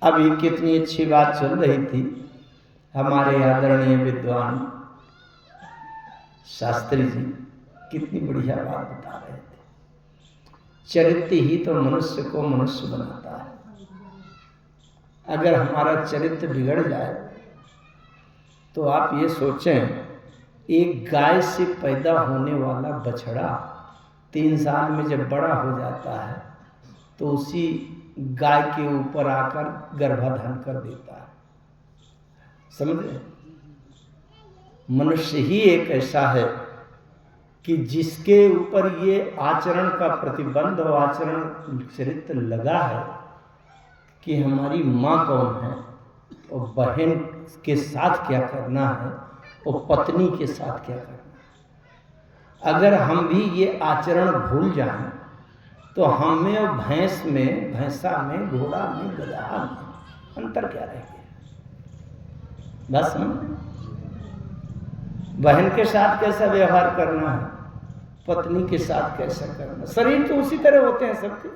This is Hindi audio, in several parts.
अभी कितनी अच्छी बात चल रही थी। हमारे आदरणीय विद्वान शास्त्री जी कितनी बढ़िया बात बता रहे थे। चरित्र ही तो मनुष्य को मनुष्य बनाता है। अगर हमारा चरित्र बिगड़ जाए तो आप ये सोचें, एक गाय से पैदा होने वाला बछड़ा 3 साल में जब बड़ा हो जाता है तो उसी गाय के ऊपर आकर गर्भाधान कर देता है। समझे? मनुष्य ही एक ऐसा है कि जिसके ऊपर ये आचरण का प्रतिबंध और आचरण चरित्र लगा है कि हमारी माँ कौन है और बहन के साथ क्या करना है और पत्नी के साथ क्या करना है। अगर हम भी ये आचरण भूल जाएं तो हमें और भैंस में, भैंसा में, घोड़ा में, गधा में अंतर क्या रह गया? बस बहन के साथ कैसा व्यवहार करना है, पत्नी के साथ कैसा करना। शरीर तो उसी तरह होते हैं, सबके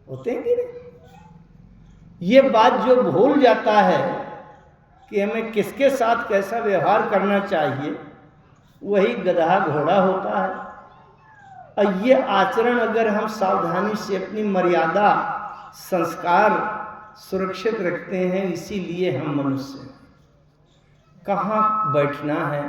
होते हैं कि नहीं? ये बात जो भूल जाता है कि हमें किसके साथ कैसा व्यवहार करना चाहिए, वही गधा घोड़ा होता है। और ये आचरण अगर हम सावधानी से अपनी मर्यादा, संस्कार सुरक्षित रखते हैं, इसीलिए हम मनुष्य हैं। कहाँ बैठना है,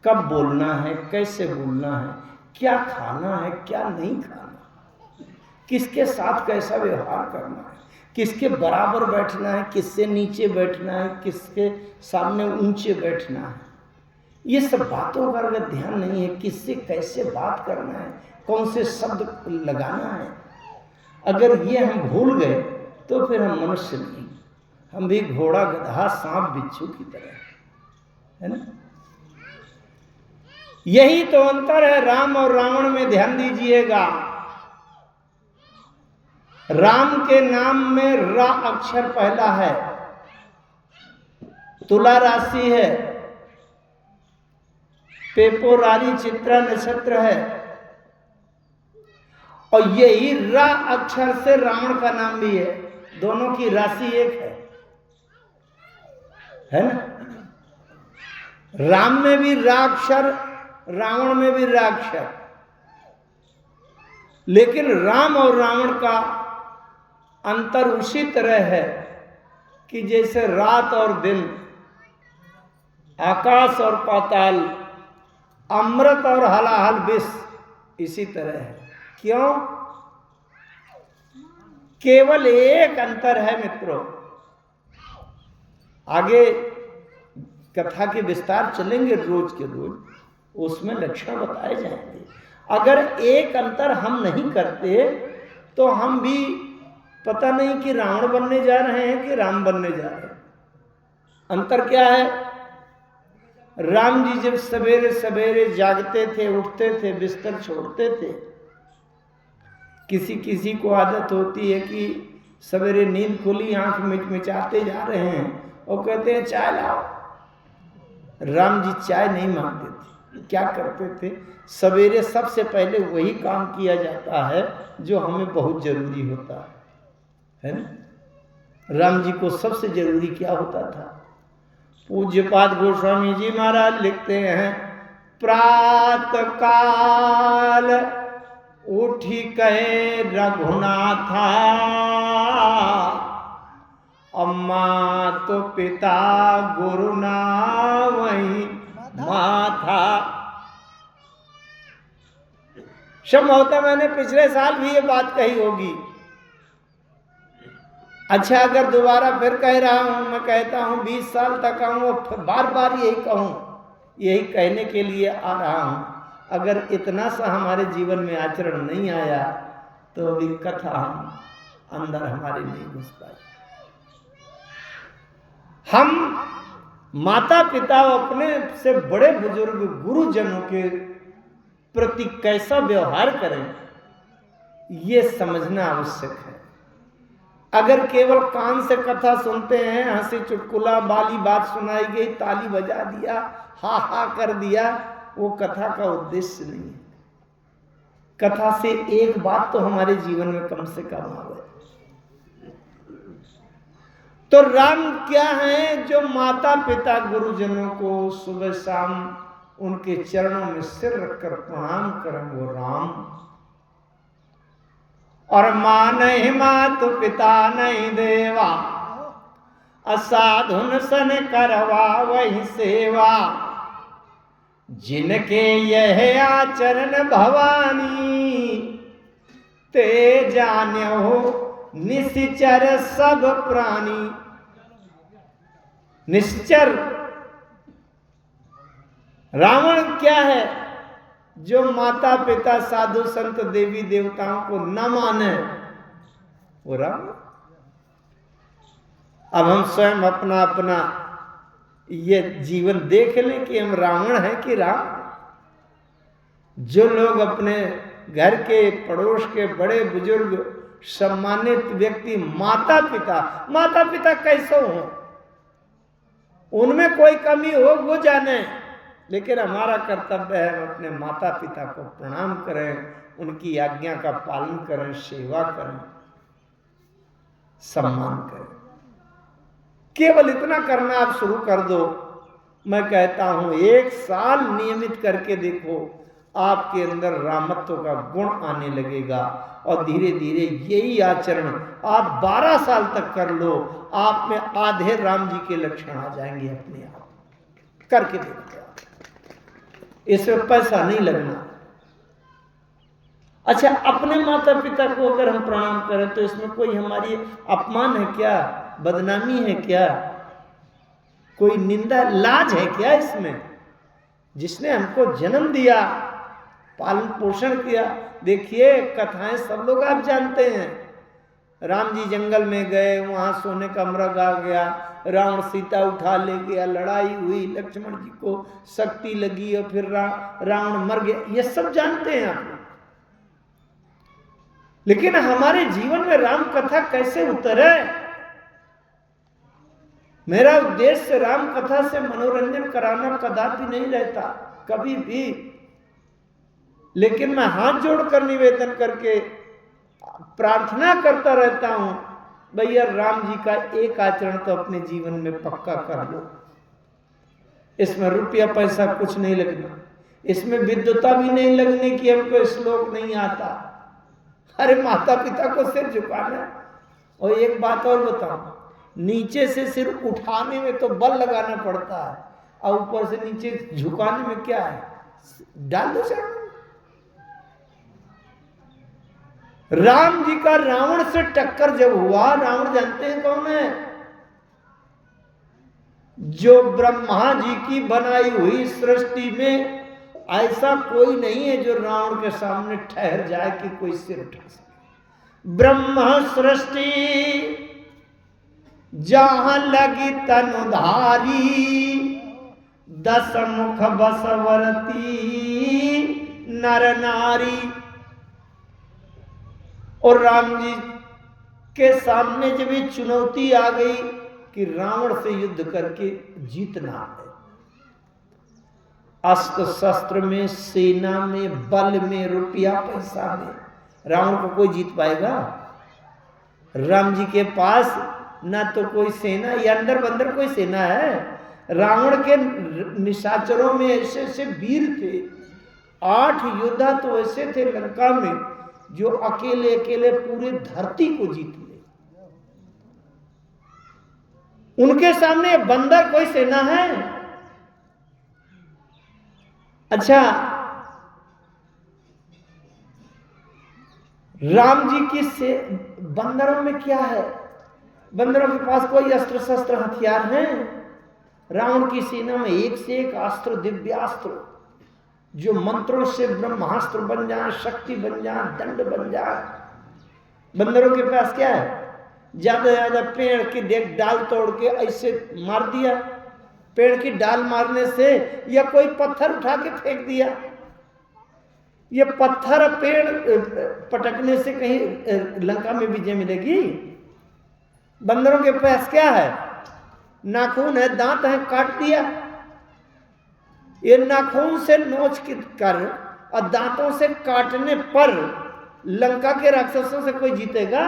कब बोलना है, कैसे बोलना है, क्या खाना है, क्या नहीं खाना, किसके साथ कैसा व्यवहार करना है, किसके बराबर बैठना है, किससे नीचे बैठना है, किसके सामने ऊंचे बैठना है, ये सब बातों का अगर ध्यान नहीं है, किससे कैसे बात करना है, कौन से शब्द लगाना है, अगर ये हम भूल गए तो फिर हम मनुष्य नहीं, हम भी घोड़ा, गधा, सांप, बिच्छू की तरह, है ना? यही तो अंतर है राम और रावण में। ध्यान दीजिएगा, राम के नाम में रा अक्षर पहला है, तुला राशि है, पेपोरारी चित्रा नक्षत्र है, और यही रा अक्षर से रावण का नाम भी है। दोनों की राशि एक है ना? राम में भी रा अक्षर, रावण में भी रा अक्षर, लेकिन राम और रावण का अंतर उसी तरह है कि जैसे रात और दिन, आकाश और पाताल, अमृत और हलाहल विष, इसी तरह है। क्यों? केवल एक अंतर है मित्रों। आगे कथा के विस्तार चलेंगे रोज के रोज, उसमें लक्षण बताए जाएंगे। अगर एक अंतर हम नहीं करते तो हम भी पता नहीं कि रावण बनने जा रहे हैं कि राम बनने जा रहे हैं। अंतर क्या है? राम जी जब सवेरे सवेरे जागते थे, उठते थे, बिस्तर छोड़ते थे, किसी किसी को आदत होती है कि सवेरे नींद खुली, आंख मिचमिचाते जा रहे हैं और कहते हैं चाय लाओ। राम जी चाय नहीं मांगते थे। क्या करते थे? सवेरे सबसे पहले वही काम किया जाता है जो हमें बहुत जरूरी होता है ना? राम जी को सबसे जरूरी क्या होता था? पूज्यपाद गोस्वामी जी महाराज लिखते हैं, प्रातः काल उठी कहे रघुनाथा, अम्मा तो पिता गुरु ना वही माथा। संभवतः मैंने पिछले साल भी ये बात कही होगी। अच्छा, अगर दोबारा फिर कह रहा हूं, मैं कहता हूं 20 साल तक आऊं और बार बार यही कहूं, यही कहने के लिए आ रहा हूं। अगर इतना सा हमारे जीवन में आचरण नहीं आया तो अभी कथा हम अंदर हमारे नहीं घुस पाए। हम माता पिता अपने से बड़े बुजुर्ग गुरुजनों के प्रति कैसा व्यवहार करें, ये समझना आवश्यक है। अगर केवल कान से कथा सुनते हैं, हंसी चुटकुला वाली बात सुनाई गई, ताली बजा दिया, हा हा कर दिया, वो कथा का उद्देश्य नहीं है। कथा से एक बात तो हमारे जीवन में कम से कम आवे। तो राम क्या है? जो माता पिता गुरुजनों को सुबह शाम उनके चरणों में सिर रखकर प्रणाम करें, वो राम। और मां नहीं मात पिता नहीं देवा, असाधुन सन करवा वही सेवा, जिनके यह आचरण भवानी, ते जान्यो निश्चर सब प्राणी। निश्चर रावण क्या है? जो माता पिता साधु संत देवी देवताओं को न माने, वो रावण। अब हम स्वयं अपना अपना ये जीवन देख लें कि हम रावण हैं कि राम। जो लोग अपने घर के पड़ोस के बड़े बुजुर्ग सम्मानित व्यक्ति माता पिता कैसे हो, उनमें कोई कमी हो वो जाने, लेकिन हमारा कर्तव्य है अपने माता पिता को प्रणाम करें, उनकी आज्ञा का पालन करें, सेवा करें, सम्मान करें। केवल इतना करना आप शुरू कर दो, मैं कहता हूं 1 साल नियमित करके देखो, आपके अंदर रामत्व का गुण आने लगेगा। और धीरे धीरे यही आचरण आप 12 साल तक कर लो, आप में आधे राम जी के लक्षण आ जाएंगे अपने आप। करके देखो, इसमें पैसा नहीं लगना। अच्छा, अपने माता पिता को अगर हम प्रणाम करें तो इसमें कोई हमारी अपमान है क्या? बदनामी है क्या? कोई निंदा लाज है क्या इसमें? जिसने हमको जन्म दिया, पालन पोषण किया। देखिए कथाएं सब लोग आप जानते हैं। राम जी जंगल में गए, वहां सोने का मृग आ गया, रावण सीता उठा ले गया, लड़ाई हुई, लक्ष्मण जी को शक्ति लगी और फिर रावण मर गया, ये सब जानते हैं आप। लेकिन हमारे जीवन में राम कथा कैसे उतरे? मेरा उद्देश्य राम कथा से मनोरंजन कराना कदापि नहीं रहता, कभी भी। लेकिन मैं हाथ जोड़कर निवेदन करके प्रार्थना करता रहता हूं, भैया राम जी का एक आचरण तो अपने जीवन में पक्का कर लो। इसमें रुपया पैसा कुछ नहीं लगना, इसमें विद्वता भी नहीं लगने की हमको श्लोक नहीं आता। अरे माता पिता को सिर झुकाना। और एक बात और बताऊं, नीचे से सिर उठाने में तो बल लगाना पड़ता है, और ऊपर से नीचे झुकाने में क्या है? डाल दो चरण। राम जी का रावण से टक्कर जब हुआ, रावण जानते हैं कौन है? जो ब्रह्मा जी की बनाई हुई सृष्टि में ऐसा कोई नहीं है जो रावण के सामने ठहर जाए कि कोई सिर उठा सके। ब्रह्मा सृष्टि जहां लगी तनुधारी, 10 मुख बसवरती नर नारी। और राम जी के सामने जब ये चुनौती आ गई कि रावण से युद्ध करके जीतना है, अस्त्र शस्त्र में, सेना में, बल में, रुपया पैसा में, रावण को कोई जीत पाएगा? राम जी के पास ना तो कोई सेना, या अंदर बंदर कोई सेना है। रावण के निशाचरों में ऐसे ऐसे वीर थे, 8 योद्धा तो ऐसे थे लंका में जो अकेले अकेले पूरे धरती को जीत ले। उनके सामने बंदर कोई सेना है? अच्छा, राम जी की से बंदरों में क्या है? बंदरों के पास कोई अस्त्र शस्त्र हथियार हैं? रावण की सेना में एक से एक अस्त्र, दिव्यास्त्र, जो मंत्रों से ब्रह्मास्त्र बन जाए, शक्ति बन जाए, दंड बन जाए। बंदरों के पास क्या है? ज्यादा ज्यादा पेड़ की देख डाल तोड़ के ऐसे मार दिया, पेड़ की डाल मारने से, या कोई पत्थर उठा के फेंक दिया। ये पत्थर पेड़ पटकने से कहीं लंका में विजय मिलेगी? बंदरों के पास क्या है? नाखून है, दांत है, काट दिया। ये नाखून से नोच कर और दांतों से काटने पर लंका के राक्षसों से कोई जीतेगा?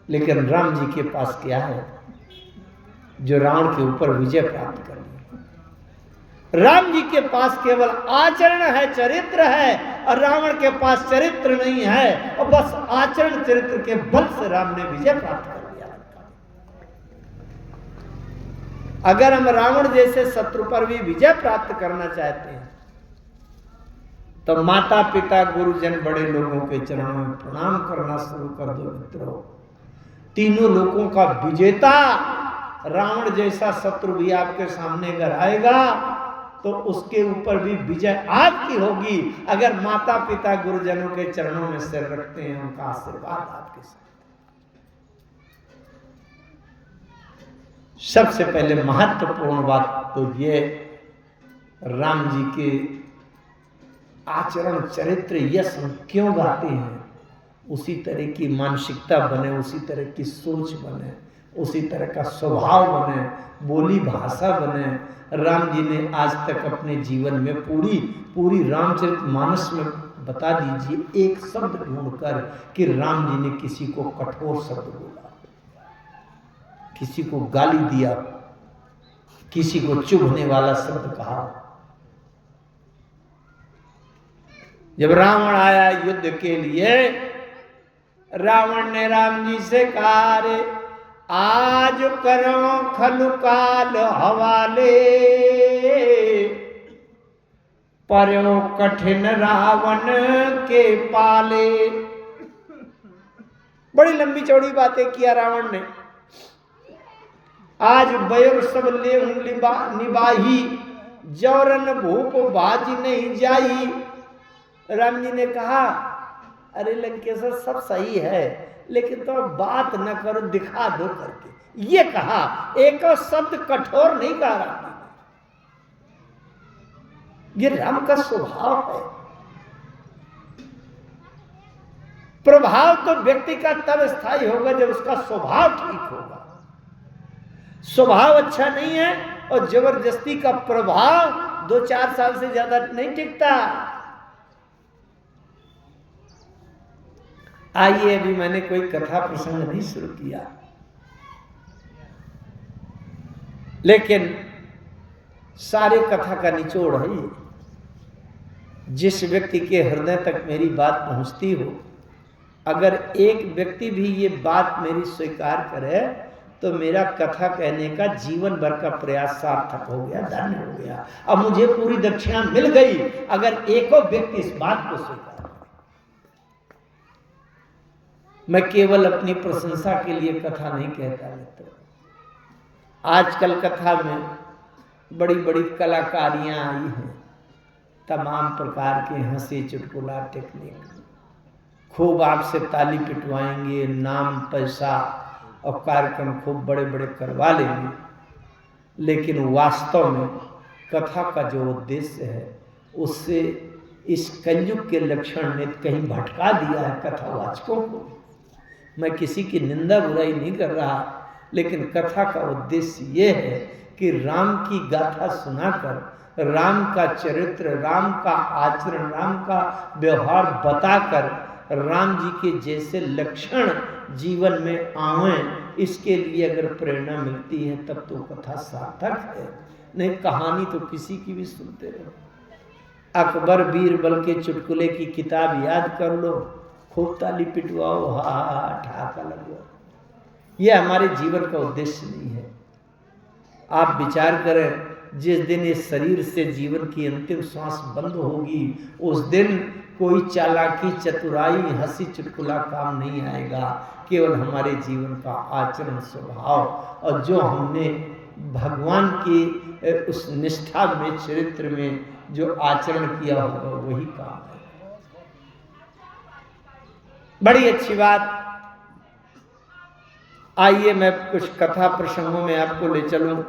लेकिन राम जी के पास क्या है जो रावण के ऊपर विजय प्राप्त कर लिया? राम जी के पास केवल आचरण है, चरित्र है, और रावण के पास चरित्र नहीं है, और बस आचरण चरित्र के बल से राम ने विजय प्राप्त कर लिया। अगर हम रावण जैसे शत्रु पर भी विजय प्राप्त करना चाहते हैं तो माता पिता गुरुजन बड़े लोगों के चरणों में प्रणाम करना शुरू कर दो मित्रों। तीनों लोगों का विजेता रावण जैसा शत्रु भी आपके सामने अगर आएगा तो उसके ऊपर भी विजय आपकी होगी, अगर माता पिता गुरुजनों के चरणों में सिर रखते हैं, उनका आशीर्वाद आपके साथ। सबसे पहले महत्वपूर्ण बात तो ये राम जी के आचरण चरित्र यश क्यों गाते हैं, उसी तरह की मानसिकता बने, उसी तरह की सोच बने, उसी तरह का स्वभाव बने, बोली भाषा बने। राम जी ने आज तक अपने जीवन में पूरी रामचरितमानस में बता दीजिए एक शब्द ढूंढकर कि राम जी ने किसी को कठोर शब्द बोला, किसी को गाली दिया, किसी को चुभने वाला शब्द कहा। जब रावण आया युद्ध के लिए, रावण ने राम जी से कहा, रे आज करो खलुकाल हवाले, पर्यो कठिन रावण के पाले। बड़ी लंबी चौड़ी बातें किया रावण ने। आज बयर सब ले निबाही, जौरन भूप बाज नहीं जाई। राम जी ने कहा, अरे लंकेश्वर सब सही है, लेकिन तो बात न करो, दिखा दो करके। ये कहा, एक शब्द कठोर नहीं कहा राम जी ने। ये राम का स्वभाव है। प्रभाव तो व्यक्ति का तब स्थायी होगा जब उसका स्वभाव ठीक होगा। स्वभाव अच्छा नहीं है और जबरदस्ती का प्रभाव 2-4 साल से ज्यादा नहीं टिकता। आइए, अभी मैंने कोई कथा प्रसंग नहीं शुरू किया, लेकिन सारे कथा का निचोड़ है ये। जिस व्यक्ति के हृदय तक मेरी बात पहुंचती हो, अगर एक व्यक्ति भी ये बात मेरी स्वीकार करे तो मेरा कथा कहने का जीवन भर का प्रयास सार्थक हो गया, धन्य हो गया। अब मुझे पूरी दक्षिणा मिल गई अगर एको व्यक्ति इस बात को स्वीकार। मैं केवल अपनी प्रशंसा के लिए कथा नहीं कहता मित्र। आजकल कथा में बड़ी बड़ी कलाकारियां आई हैं, तमाम प्रकार के हंसी चुटकुला टेक्निक, खूब आपसे ताली पिटवाएंगे, नाम पैसा और कार्यक्रम खूब बड़े बड़े करवा लेंगे, लेकिन वास्तव में कथा का जो उद्देश्य है उससे इस कलयुग के लक्षण ने कहीं भटका दिया है कथावाचकों को। मैं किसी की निंदा बुराई नहीं कर रहा, लेकिन कथा का उद्देश्य ये है कि राम की गाथा सुनाकर, राम का चरित्र, राम का आचरण, राम का व्यवहार बताकर राम जी के जैसे लक्षण जीवन में आवें, इसके लिए अगर प्रेरणा मिलती है तब तो कथा सार्थक है। नहीं कहानी तो किसी की भी सुनते रहो। अकबर बीरबल के चुटकुले की किताब याद कर लो, खूब ताली पिटवाओ, हा ठहाका लगवाओ। यह हमारे जीवन का उद्देश्य नहीं है। आप विचार करें, जिस दिन इस शरीर से जीवन की अंतिम सांस बंद होगी उस दिन कोई चालाकी चतुराई हंसी चुटकुला काम नहीं आएगा। केवल हमारे जीवन का आचरण स्वभाव और जो हमने भगवान की उस निष्ठा में, चरित्र में जो आचरण किया होगा वही काम है। बड़ी अच्छी बात। आइए मैं कुछ कथा प्रसंगों में आपको ले चलूं।